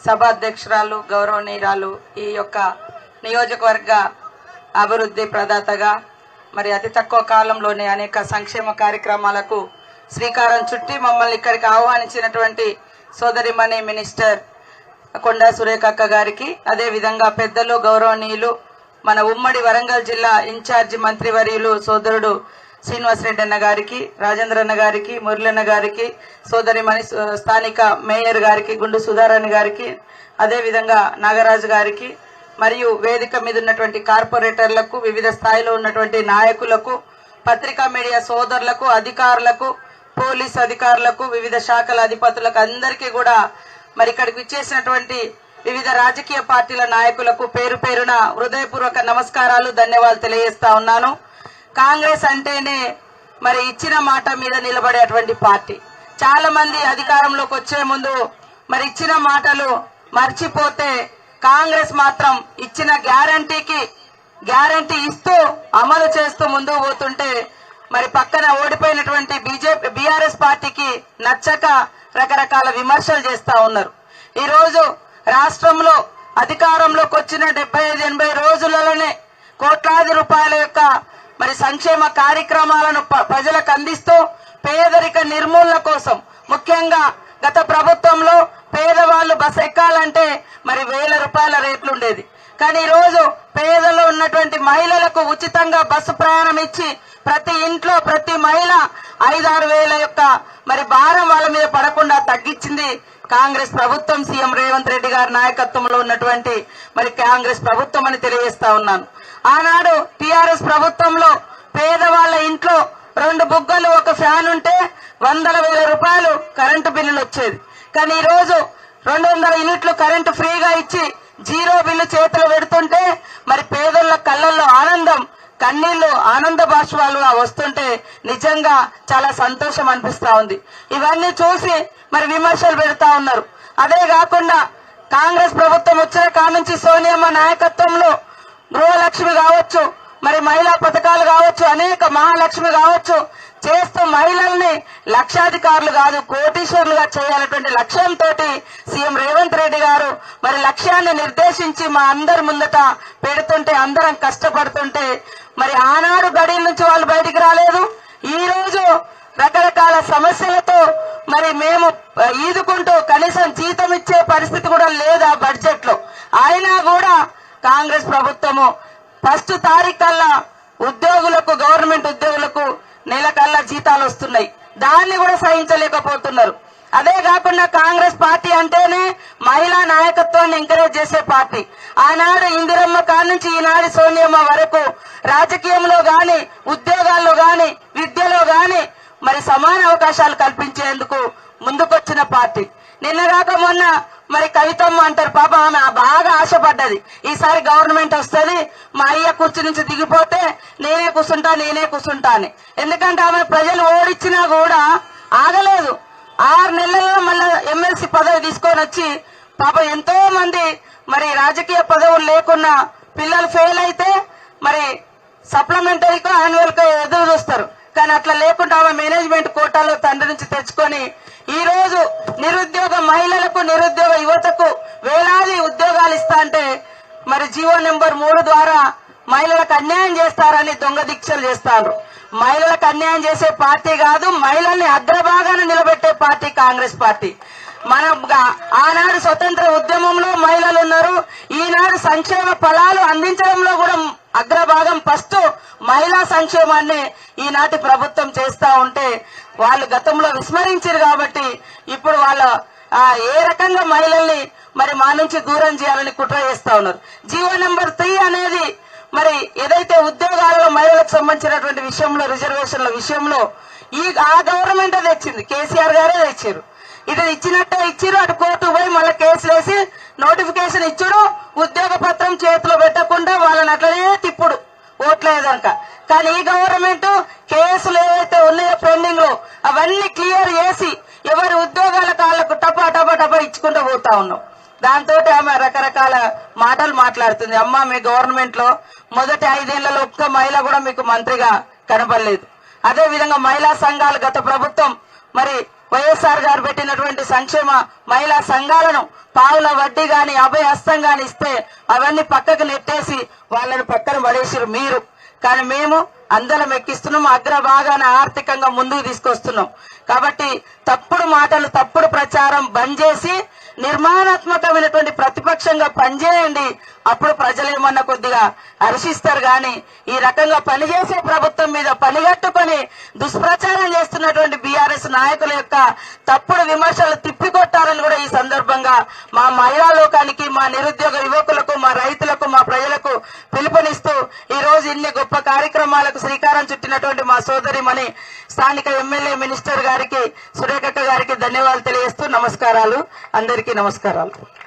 సభాధ్యక్షురాలు గౌరవనీయురాలు ఈ యొక్క నియోజకవర్గ అభివృద్ధి ప్రదాతగా మరి అతి తక్కువ కాలంలోనే అనేక సంక్షేమ కార్యక్రమాలకు శ్రీకారం చుట్టి మమ్మల్ని ఇక్కడికి ఆహ్వానించినటువంటి సోదరిమణి మినిస్టర్ కొండా సురేఖక్క గారికి, అదే విధంగా పెద్దలు గౌరవనీయులు మన ఉమ్మడి వరంగల్ జిల్లా ఇన్ఛార్జి మంత్రివర్యులు సోదరుడు శ్రీనివాసరెడ్డి అన్న గారికి, రాజేంద్ర అన్న గారికి, మురళన్న గారికి, సోదరిమణి స్థానిక మేయర్ గారికి గుండు సుధారాణి గారికి, అదే విధంగా నాగరాజు గారికి, మరియు వేదిక మీద ఉన్నటువంటి కార్పొరేటర్లకు, వివిధ స్థాయిలో ఉన్నటువంటి నాయకులకు, పత్రికా మీడియా సోదరులకు, అధికారులకు, పోలీస్ అధికారులకు, వివిధ శాఖల అధిపతులకు అందరికీ కూడా మరి ఇక్కడికి విచ్చేసినటువంటి వివిధ రాజకీయ పార్టీల నాయకులకు పేరు పేరున హృదయపూర్వక నమస్కారాలు, ధన్యవాదాలు తెలియజేస్తా ఉన్నాను. కాంగ్రెస్ అంటేనే మరి ఇచ్చిన మాట మీద నిలబడేటువంటి పార్టీ. చాలా మంది అధికారంలోకి వచ్చే ముందు మరి ఇచ్చిన మాటలు మర్చిపోతే, కాంగ్రెస్ మాత్రం ఇచ్చిన గ్యారంటీ ఇస్తూ అమలు చేస్తూ ముందుకు పోతుంటే మరి పక్కన ఓడిపోయినటువంటి బీఆర్ఎస్ పార్టీకి నచ్చక రకరకాల విమర్శలు చేస్తా ఉన్నారు. ఈ రోజు రాష్ట్రంలో అధికారంలోకి వచ్చిన 75-80 రోజులలోనే కోట్లాది రూపాయల యొక్క మరి సంక్షేమ కార్యక్రమాలను ప్రజలకు అందిస్తూ పేదరిక నిర్మూలన కోసం, ముఖ్యంగా గత ప్రభుత్వంలో పేదవాళ్లు బస్ ఎక్కాలంటే మరి 1000 రూపాయల రేట్లు ఉండేది. కానీ ఈ రోజు పేదలో ఉన్నటువంటి మహిళలకు ఉచితంగా బస్సు ప్రయాణం ఇచ్చి ప్రతి ఇంట్లో ప్రతి మహిళ 5-6 వేల యొక్క మరి భారం వాళ్ళ మీద పడకుండా తగ్గించింది కాంగ్రెస్ ప్రభుత్వం, సీఎం రేవంత్ రెడ్డి గారి నాయకత్వంలో ఉన్నటువంటి మరి కాంగ్రెస్ ప్రభుత్వం అని తెలియజేస్తా ఉన్నాను. ఆనాడు టీఆర్ఎస్ ప్రభుత్వంలో పేదవాళ్ల ఇంట్లో 2 బుగ్గలు, 1 ఫ్యాన్ ఉంటే 100,000 రూపాయలు కరెంటు బిల్లులు వచ్చేది. కానీ ఈ రోజు 200 యూనిట్లు కరెంటు ఫ్రీగా ఇచ్చి జీరో బిల్లు చేతులు పెడుతుంటే మరి పేదల కళ్ళల్లో ఆనందం, కన్నీళ్లు, ఆనంద బాష్పాలుగా వస్తుంటే నిజంగా చాలా సంతోషం అనిపిస్తా ఉంది. ఇవన్నీ చూసి మరి విమర్శలు పెడతా ఉన్నారు. అదే కాకుండా కాంగ్రెస్ ప్రభుత్వం వచ్చిన కానుంచి సోనియమ్మ నాయకత్వంలో గృహలక్ష్మి కావచ్చు, మరి మహిళా పథకాలు కావచ్చు, అనేక మహాలక్ష్మి కావచ్చు చేస్తూ మహిళల్ని లక్షాధికారులు కాదు కోటీశ్వరులుగా చేయాలటువంటి లక్ష్యంతో సీఎం రేవంత్ రెడ్డి గారు మరి లక్ష్యాన్ని నిర్దేశించి మా అందరి ముందట పెడుతుంటే, అందరం కష్టపడుతుంటే మరి ఆనాడు గడిల నుంచి వాళ్ళు బయటికి రాలేదు. ఈ రోజు రకరకాల సమస్యలతో మరి మేము ఈదుకుంటూ కనీసం జీతం ఇచ్చే పరిస్థితి కూడా లేదు ఆ బడ్జెట్ లో. అయినా కూడా కాంగ్రెస్ ప్రభుత్వము 1 తారీఖు కల్లా ఉద్యోగులకు, గవర్నమెంట్ ఉద్యోగులకు నెలకల్లా జీతాలు వస్తున్నాయి. దాన్ని కూడా సహించలేకపోతున్నారు. అదే కాకుండా కాంగ్రెస్ పార్టీ అంటేనే మహిళా నాయకత్వాన్ని ఎంకరేజ్ చేసే పార్టీ. ఆనాడు ఇందిరమ్మ కాడ నుంచి ఈనాడు సోనియమ్మ వరకు రాజకీయంలో గాని, ఉద్యోగాల్లో గాని, విద్యలో గాని మరి సమాన అవకాశాలు కల్పించేందుకు ముందుకొచ్చిన పార్టీ. నిన్నగాక మొన్న మరి కవితమ్మ అంటారు, పాప ఆమె బాగా ఆశపడ్డది ఈసారి గవర్నమెంట్ వస్తుంది, మా అయ్య కుర్చీ నుంచి దిగిపోతే నేనే కూర్చుంటా అని. ఎందుకంటే ఆమె ప్రజలు ఓడిచ్చినా కూడా ఆగలేదు. 6 నెలల్లో మళ్ళా ఎమ్మెల్సీ పదవి తీసుకొని వచ్చి పాప ఎంతో మంది మరి రాజకీయ పదవులు లేకున్నా పిల్లలు ఫెయిల్ అయితే మరి సప్లిమెంటరీకో యాన్యువల్కో ఎదురు చూస్తారు. కానీ అట్లా లేకుండా ఆమె మేనేజ్మెంట్ కోటాలో తండ్రి నుంచి తెచ్చుకొని ఈ రోజు నిరుద్యోగ మహిళలకు, నిరుద్యోగ యువతకు వేలాది ఉద్యోగాలు ఇస్తా అంటే మరి జీవో నెంబర్ 3 ద్వారా మహిళలకు అన్యాయం చేస్తారని దొంగ దీక్షలు చేస్తారు. మహిళలకు అన్యాయం చేసే పార్టీ కాదు, మహిళల్ని అగ్రభాగాన నిలబెట్టే పార్టీ కాంగ్రెస్ పార్టీ. మనం ఆనాడు స్వతంత్ర ఉద్యమంలో మహిళలు ఉన్నారు, ఈనాడు సంక్షేమ ఫలాలు అందించడంలో కూడా అగ్రభాగం ఫస్ట్ మహిళా సంక్షేమాన్ని ఈనాటి ప్రభుత్వం చేస్తా ఉంటే వాళ్ళు గతంలో విస్మరించారు. కాబట్టి ఇప్పుడు వాళ్ళ ఏ రకంగా మహిళల్ని మరి మా నుంచి దూరం చేయాలని కుట్ర చేస్తా ఉన్నారు. జీవో నెంబర్ 3 అనేది మరి ఏదైతే ఉద్యోగాలలో మహిళలకు సంబంధించినటువంటి విషయంలో, రిజర్వేషన్ల విషయంలో ఆ గవర్నమెంట్ తెచ్చింది, కేసీఆర్ గారే తెచ్చారు. ఇది ఇచ్చినట్టే ఇచ్చిరు, అటు కోర్టు పోయి మళ్ళీ కేసులు వేసి నోటిఫికేషన్ ఇచ్చుడు, ఉద్యోగ పత్రం చేతిలో పెట్టకుండా వాళ్ళని అట్లనే తిప్పుడు ఓట్లేదనక. కానీ ఈ గవర్నమెంట్ కేసులు ఏవైతే ఉన్నాయో పెండింగ్ లో అవన్నీ క్లియర్ చేసి ఎవరి ఉద్యోగాల కాళ్లకు టపా ఇచ్చుకుంటూ పోతా ఉన్నాం. దాంతో ఆమె రకరకాల మాటలు మాట్లాడుతుంది. అమ్మ, మీ గవర్నమెంట్ లో మొదటి 5 ఏళ్లలో ఒక్క మహిళ కూడా మీకు మంత్రిగా కనపడలేదు. అదే విధంగా మహిళా సంఘాలు గత ప్రభుత్వం మరి వైఎస్ఆర్ గారు పెట్టినటువంటి సంక్షేమ మహిళా సంఘాలను పావుల వడ్డీ గాని అభయహస్తం గాని ఇస్తే అవన్నీ పక్కకు నెట్టేసి వాళ్ళని పక్కన పడేసిరు మీరు. కానీ మేము అందరం ఎక్కిస్తున్నాం, అగ్రభాగాన ఆర్థికంగా ముందుకు తీసుకొస్తున్నాం. కాబట్టి తప్పుడు మాటలు తప్పుడు ప్రచారం బంద్ చేసి నిర్మాణాత్మకమైనటువంటి ప్రతిపక్షంగా పనిచేయండి. అప్పుడు ప్రజలేమన్నా కొద్దిగా హర్షిస్తారు. గాని ఈ రకంగా పనిచేసే ప్రభుత్వం మీద పనిగట్టుకొని దుష్ప్రచారం చేస్తున్నటువంటి బీఆర్ఎస్ నాయకుల యొక్క తప్పుడు విమర్శలు తిప్పికొట్టాలని కూడా ఈ సందర్భంగా మా మహిళా లోకానికి, మా నిరుద్యోగ యువకులకు, మా రైతులకు, మా ప్రజలకు పిలుపునిస్తూ ఈ రోజు ఇన్ని గొప్ప కార్యక్రమాలకు శ్రీకారం చుట్టినటువంటి మా సోదరిమణి స్థానిక ఎమ్మెల్యే మినిస్టర్ గారికి, సురేఖక్క గారికి ధన్యవాదాలు తెలియజేస్తూ నమస్కారాలు. అందరికీ నమస్కారాలు.